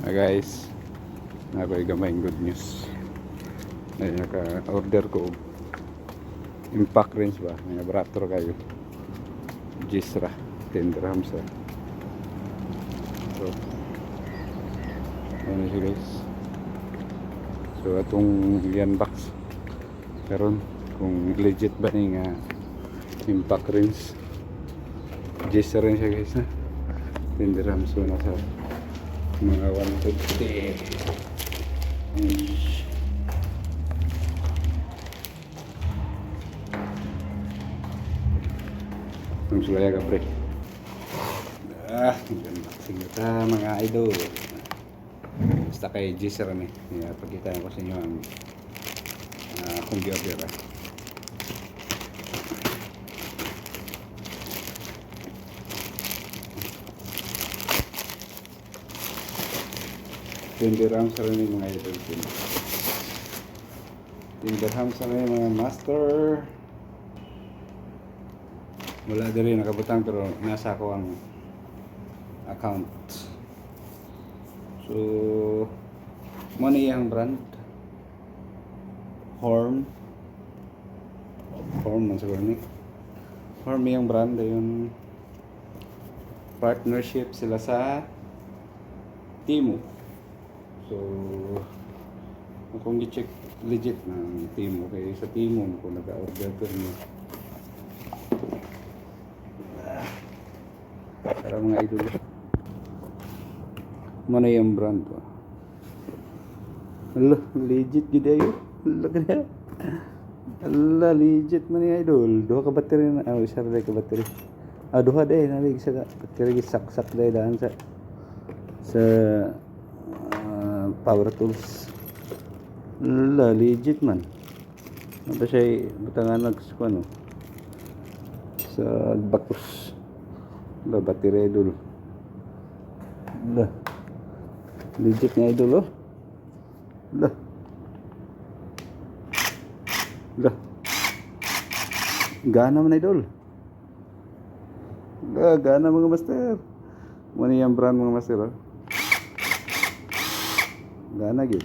Guys, nako'y gamayng good news. Ay naka-order ko og impact range ba, may nabrator kayo Gisra 10 dirhams so ano siya guys. So atong yan box karon kung legit ba ni nga impact range Gisra rin siya guys na 10 dirhams so nasa mga 150 ang sulaya ka pre. Unboxing na ta mga idol. Basta kay Gisra ni. Pagkita ko sa inyo ang kung gi-order ah. Tindirham sa rin mga idol. Tindirham sa rin mga master. Wala din rin nakabutang pero nasa ako ang account. So mo na yung brand Horm man siguro ni Horm yung brand yung partnership sila sa Temu. So kung i-check legit ng Temu kay sa Temu kung nag-order ko niyo para mga idol mana yung brand to. Ala legit gid ayo. Ala legit man yung idol. Duha ka battery na isa ra ka battery. Duha day na isa ka battery sak-sak day daan sa power tools. Ala legit man. Ano siya butangan nagsuano sa bakos. Lah battery idol. Lah. Legit nga idol oh. Lah. Lah. Gana man idol. Lah, gana mga master. Muna yung brand mga master oh. Gana gid.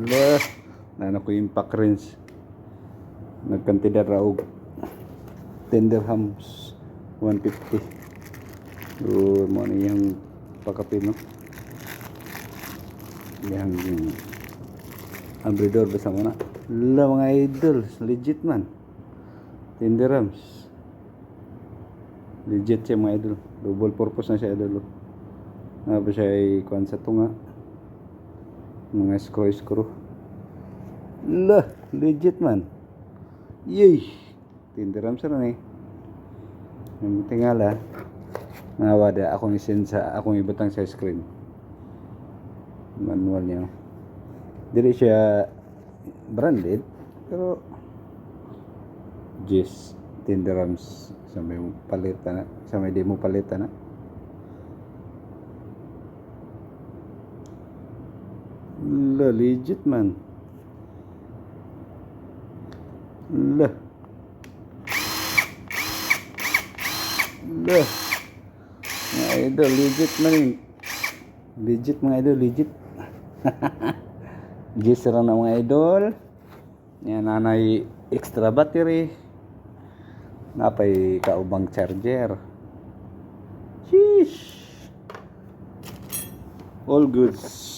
Lah, nana ko impact range. Nagkantidad ra og 10 dirhams 150. So mo ni yang pakapin no. Yang abridor basta mo na. Lah mga idol, legit man. 10 dirhams. Legit siya mga idol. Double purpose na siya idol. Nga ba siya ay kuwan sa tunga. Mga screw. Lah, legit man. Yey. 10 dirhams na ni. Ang tingala. Nawada akong isin sa akong ibutang sa screen. Manual niya. Dili siya branded pero just 10 dirhams sa may palitan na, sa may di mo palitan na. La legit man. La mga idol legit man yun. Legit mga idol legit. Gisra na mga idol. Yan nanay extra battery. Napay kaubang charger. Sheesh. All goods.